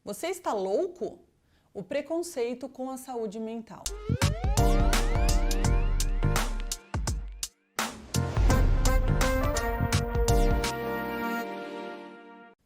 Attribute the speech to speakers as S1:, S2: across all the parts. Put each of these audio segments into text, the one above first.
S1: Você está louco? O preconceito com a saúde mental.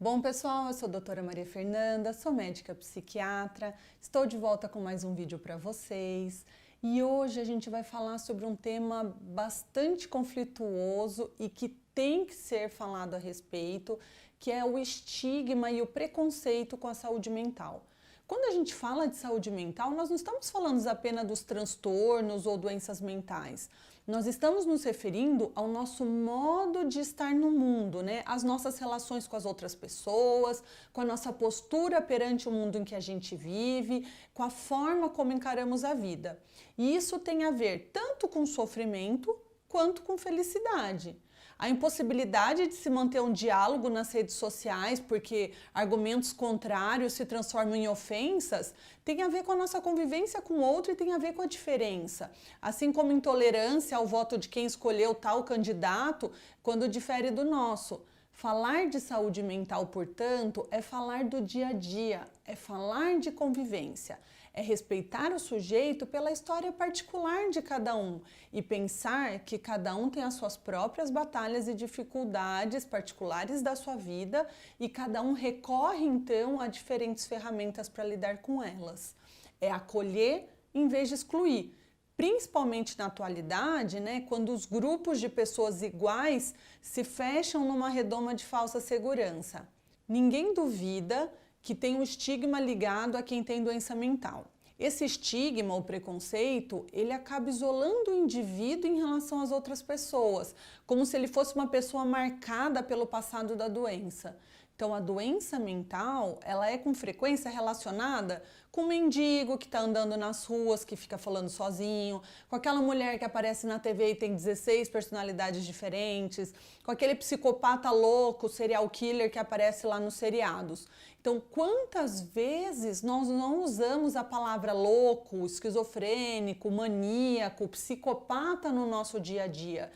S1: Bom, pessoal, eu sou a doutora Maria Fernanda, sou médica psiquiatra, estou de volta com mais um vídeo para vocês e hoje a gente vai falar sobre um tema bastante conflituoso e que tem que ser falado a respeito, que é o estigma e o preconceito com a saúde mental. Quando a gente fala de saúde mental, nós não estamos falando apenas dos transtornos ou doenças mentais. Nós estamos nos referindo ao nosso modo de estar no mundo, né? As nossas relações com as outras pessoas, com a nossa postura perante o mundo em que a gente vive, com a forma como encaramos a vida. E isso tem a ver tanto com sofrimento quanto com felicidade. A impossibilidade de se manter um diálogo nas redes sociais porque argumentos contrários se transformam em ofensas tem a ver com a nossa convivência com o outro e tem a ver com a diferença. Assim como intolerância ao voto de quem escolheu tal candidato quando difere do nosso. Falar de saúde mental, portanto, é falar do dia a dia, é falar de convivência, é respeitar o sujeito pela história particular de cada um e pensar que cada um tem as suas próprias batalhas e dificuldades particulares da sua vida e cada um recorre então a diferentes ferramentas para lidar com elas. É acolher em vez de excluir. Principalmente na atualidade, né, quando os grupos de pessoas iguais se fecham numa redoma de falsa segurança. Ninguém duvida que tem um estigma ligado a quem tem doença mental. Esse estigma ou preconceito, ele acaba isolando o indivíduo em relação às outras pessoas, como se ele fosse uma pessoa marcada pelo passado da doença. Então, a doença mental, ela é com frequência relacionada com o mendigo que está andando nas ruas, que fica falando sozinho, com aquela mulher que aparece na TV e tem 16 personalidades diferentes, com aquele psicopata louco, serial killer que aparece lá nos seriados. Então, quantas vezes nós não usamos a palavra louco, esquizofrênico, maníaco, psicopata no nosso dia a dia?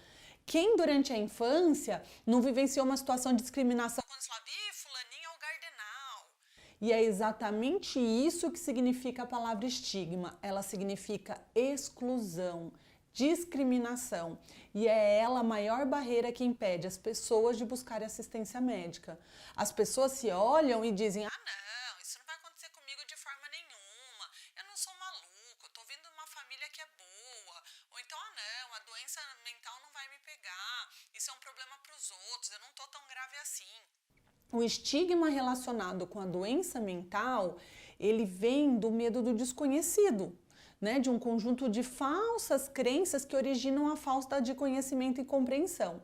S1: Quem durante a infância não vivenciou uma situação de discriminação quando se fala, fulaninho é o gardenal? E é exatamente isso que significa a palavra estigma. Ela significa exclusão, discriminação. E é ela a maior barreira que impede as pessoas de buscarem assistência médica. As pessoas se olham e dizem, não, isso não vai acontecer comigo de forma nenhuma. Eu não sou maluco, eu tô vindo de uma família que é boa. Ou então, não, a doença mental não vai me pegar. Isso é um problema para os outros, eu não tô tão grave assim. O estigma relacionado com a doença mental, ele vem do medo do desconhecido, né? De um conjunto de falsas crenças que originam a falta de conhecimento e compreensão.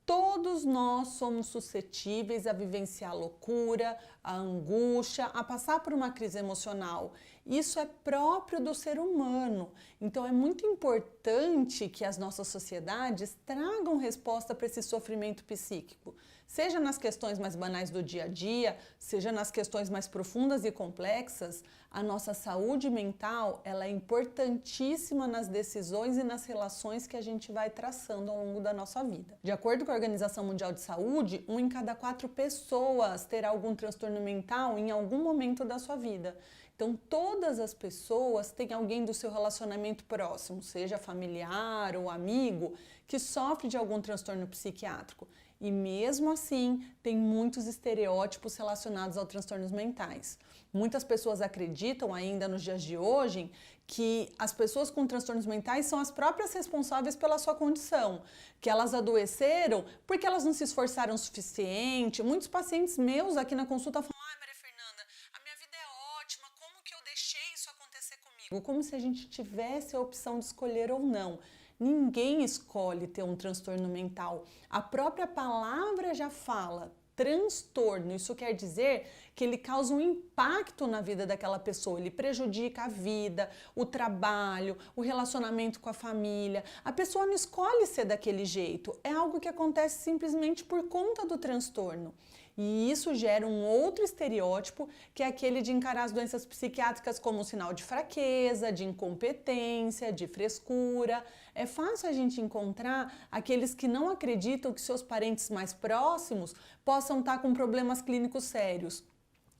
S1: Todos nós somos suscetíveis a vivenciar a loucura, a angústia, a passar por uma crise emocional. Isso é próprio do ser humano. Então é muito importante que as nossas sociedades tragam resposta para esse sofrimento psíquico. Seja nas questões mais banais do dia a dia, seja nas questões mais profundas e complexas, a nossa saúde mental ela é importantíssima nas decisões e nas relações que a gente vai traçando ao longo da nossa vida. De acordo com a Organização Mundial de Saúde, 1 em cada 4 pessoas terá algum transtorno mental em algum momento da sua vida. Então, todas as pessoas têm alguém do seu relacionamento próximo, seja familiar ou amigo, que sofre de algum transtorno psiquiátrico. E mesmo assim, tem muitos estereótipos relacionados aos transtornos mentais. Muitas pessoas acreditam ainda nos dias de hoje que as pessoas com transtornos mentais são as próprias responsáveis pela sua condição, que elas adoeceram porque elas não se esforçaram o suficiente. Muitos pacientes meus aqui na consulta falam, Maria Fernanda, a minha vida é ótima, como que eu deixei isso acontecer comigo? Como se a gente tivesse a opção de escolher ou não. Ninguém escolhe ter um transtorno mental. A própria palavra já fala transtorno. Isso quer dizer que ele causa um impacto na vida daquela pessoa. Ele prejudica a vida, o trabalho, o relacionamento com a família. A pessoa não escolhe ser daquele jeito. É algo que acontece simplesmente por conta do transtorno. E isso gera um outro estereótipo, que é aquele de encarar as doenças psiquiátricas como um sinal de fraqueza, de incompetência, de frescura. É fácil a gente encontrar aqueles que não acreditam que seus parentes mais próximos possam estar com problemas clínicos sérios.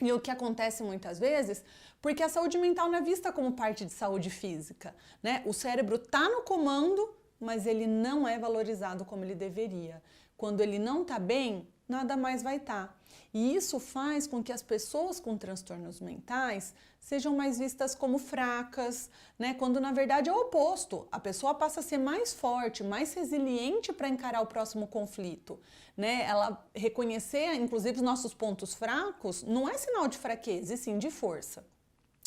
S1: E o que acontece muitas vezes, porque a saúde mental não é vista como parte de saúde física, né? O cérebro está no comando, mas ele não é valorizado como ele deveria. Quando ele não está bem, nada mais vai estar. E isso faz com que as pessoas com transtornos mentais sejam mais vistas como fracas, né? Quando na verdade é o oposto. A pessoa passa a ser mais forte, mais resiliente para encarar o próximo conflito, né? Ela reconhecer, inclusive, os nossos pontos fracos não é sinal de fraqueza, e sim de força.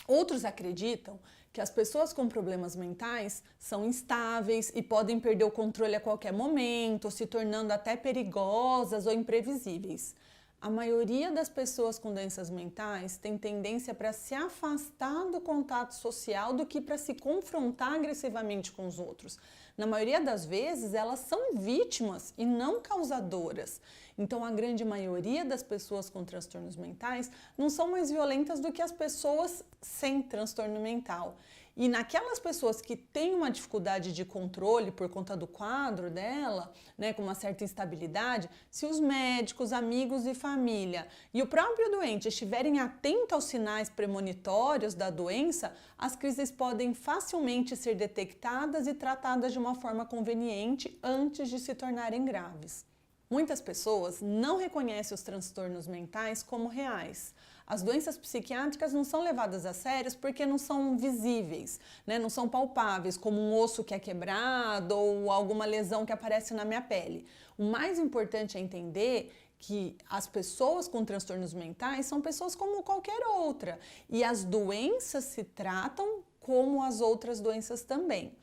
S1: Outros acreditam que as pessoas com problemas mentais são instáveis e podem perder o controle a qualquer momento, se tornando até perigosas ou imprevisíveis. A maioria das pessoas com doenças mentais tem tendência para se afastar do contato social do que para se confrontar agressivamente com os outros. Na maioria das vezes, elas são vítimas e não causadoras. Então, a grande maioria das pessoas com transtornos mentais não são mais violentas do que as pessoas sem transtorno mental. E naquelas pessoas que têm uma dificuldade de controle por conta do quadro dela, né, com uma certa instabilidade, se os médicos, amigos e família e o próprio doente estiverem atentos aos sinais premonitórios da doença, as crises podem facilmente ser detectadas e tratadas de uma forma conveniente antes de se tornarem graves. Muitas pessoas não reconhecem os transtornos mentais como reais. As doenças psiquiátricas não são levadas a sério porque não são visíveis, né? Não são palpáveis, como um osso que é quebrado ou alguma lesão que aparece na minha pele. O mais importante é entender que as pessoas com transtornos mentais são pessoas como qualquer outra e as doenças se tratam como as outras doenças também.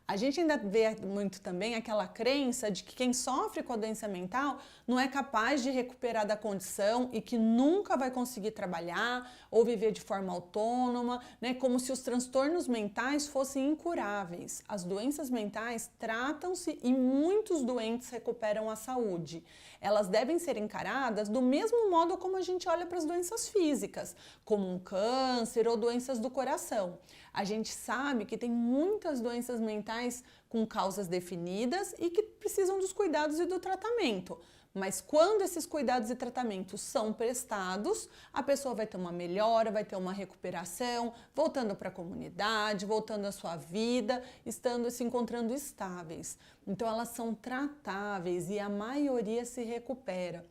S1: A gente ainda vê muito também aquela crença de que quem sofre com a doença mental não é capaz de recuperar da condição e que nunca vai conseguir trabalhar ou viver de forma autônoma, né? Como se os transtornos mentais fossem incuráveis. As doenças mentais tratam-se e muitos doentes recuperam a saúde. Elas devem ser encaradas do mesmo modo como a gente olha para as doenças físicas, como um câncer ou doenças do coração. A gente sabe que tem muitas doenças mentais com causas definidas e que precisam dos cuidados e do tratamento. Mas quando esses cuidados e tratamentos são prestados, a pessoa vai ter uma melhora, vai ter uma recuperação, voltando para a comunidade, voltando à sua vida, se encontrando estáveis. Então elas são tratáveis e a maioria se recupera.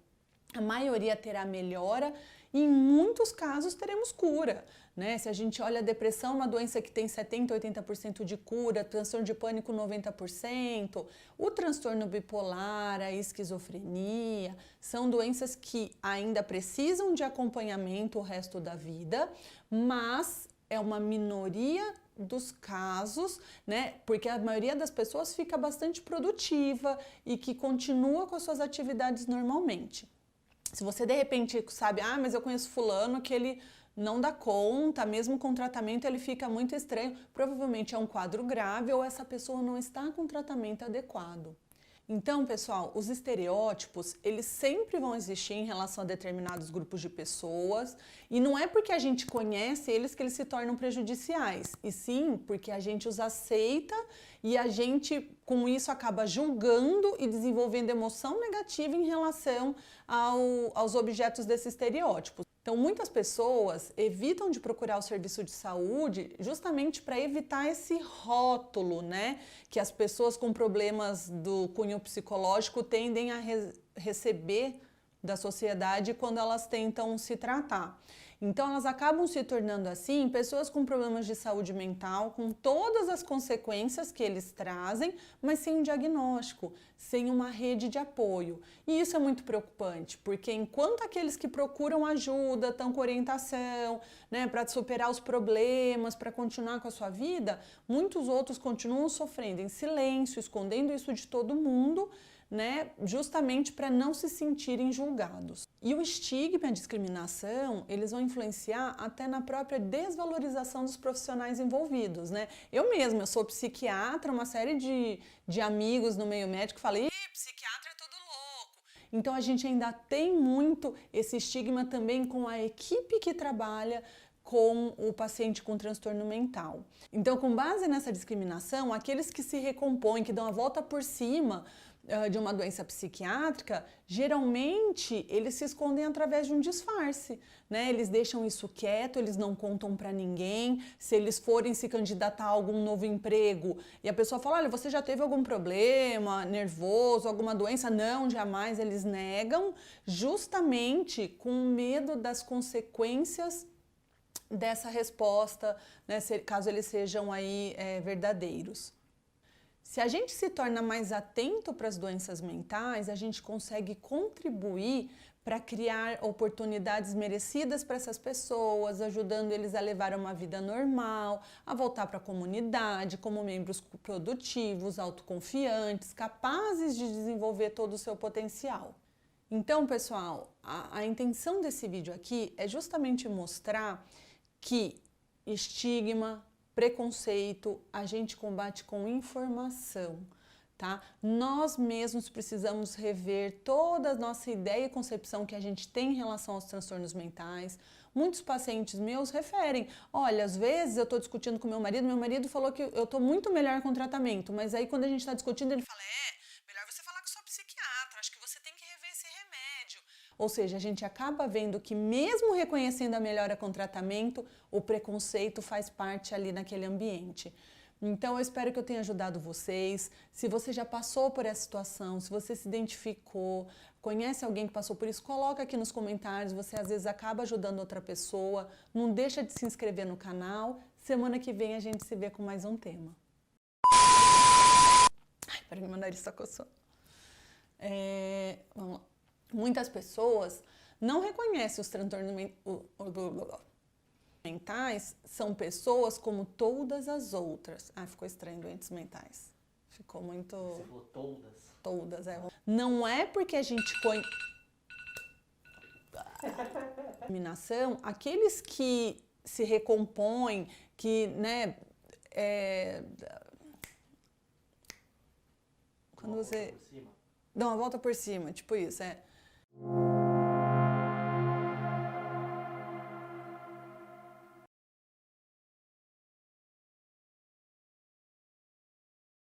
S1: A maioria terá melhora e em muitos casos teremos cura, né? Se a gente olha a depressão, uma doença que tem 70%, 80% de cura, transtorno de pânico 90%, o transtorno bipolar, a esquizofrenia, são doenças que ainda precisam de acompanhamento o resto da vida, mas é uma minoria dos casos, né? Porque a maioria das pessoas fica bastante produtiva e que continua com as suas atividades normalmente. Se você de repente sabe, mas eu conheço fulano que ele não dá conta, mesmo com tratamento ele fica muito estranho, provavelmente é um quadro grave ou essa pessoa não está com tratamento adequado. Então, pessoal, os estereótipos, eles sempre vão existir em relação a determinados grupos de pessoas e não é porque a gente conhece eles que eles se tornam prejudiciais, e sim porque a gente os aceita e a gente, com isso, acaba julgando e desenvolvendo emoção negativa em relação aos objetos desse estereótipo. Então, muitas pessoas evitam de procurar o serviço de saúde justamente para evitar esse rótulo, né? Que as pessoas com problemas do cunho psicológico tendem a receber da sociedade quando elas tentam se tratar. Então, elas acabam se tornando, assim, pessoas com problemas de saúde mental, com todas as consequências que eles trazem, mas sem um diagnóstico, sem uma rede de apoio. E isso é muito preocupante, porque enquanto aqueles que procuram ajuda, estão com orientação, né, para superar os problemas, para continuar com a sua vida, muitos outros continuam sofrendo em silêncio, escondendo isso de todo mundo, né, justamente para não se sentirem julgados. E o estigma e a discriminação, eles vão influenciar até na própria desvalorização dos profissionais envolvidos, né? Eu sou psiquiatra, uma série de amigos no meio médico falam, psiquiatra é todo louco. Então a gente ainda tem muito esse estigma também com a equipe que trabalha com o paciente com transtorno mental. Então, com base nessa discriminação, aqueles que se recompõem, que dão a volta por cima, de uma doença psiquiátrica, geralmente eles se escondem através de um disfarce, né? Eles deixam isso quieto, eles não contam para ninguém. Se eles forem se candidatar a algum novo emprego e a pessoa fala, olha, você já teve algum problema nervoso, alguma doença? Não, jamais. Eles negam, justamente com medo das consequências dessa resposta, né, caso eles sejam aí verdadeiros. Se a gente se torna mais atento para as doenças mentais, a gente consegue contribuir para criar oportunidades merecidas para essas pessoas, ajudando eles a levar uma vida normal, a voltar para a comunidade como membros produtivos, autoconfiantes, capazes de desenvolver todo o seu potencial. Então, pessoal, a intenção desse vídeo aqui é justamente mostrar que estigma, preconceito, a gente combate com informação, tá? Nós mesmos precisamos rever toda a nossa ideia e concepção que a gente tem em relação aos transtornos mentais. Muitos pacientes meus referem, olha, às vezes eu estou discutindo com meu marido falou que eu estou muito melhor com o tratamento, mas aí quando a gente está discutindo, ele fala, melhor você falar com sua psiquiatra, acho que você tem que rever esse remédio. Ou seja, a gente acaba vendo que mesmo reconhecendo a melhora com o tratamento, o preconceito faz parte ali naquele ambiente. Então, eu espero que eu tenha ajudado vocês. Se você já passou por essa situação, se você se identificou, conhece alguém que passou por isso, coloca aqui nos comentários. Você às vezes acaba ajudando outra pessoa. Não deixa de se inscrever no canal. Semana que vem a gente se vê com mais um tema. Ai, peraí, meu nariz está coçando. Vamos lá. Muitas pessoas não reconhecem os transtornos mentais, são pessoas como todas as outras. Ah, ficou estranho, doentes mentais. Ficou muito...
S2: Você falou todas?
S1: Todas, Não é porque a gente põe... Aqueles que se recompõem, que, né... Quando você...
S2: Por cima.
S1: Dá uma volta por cima, tipo isso,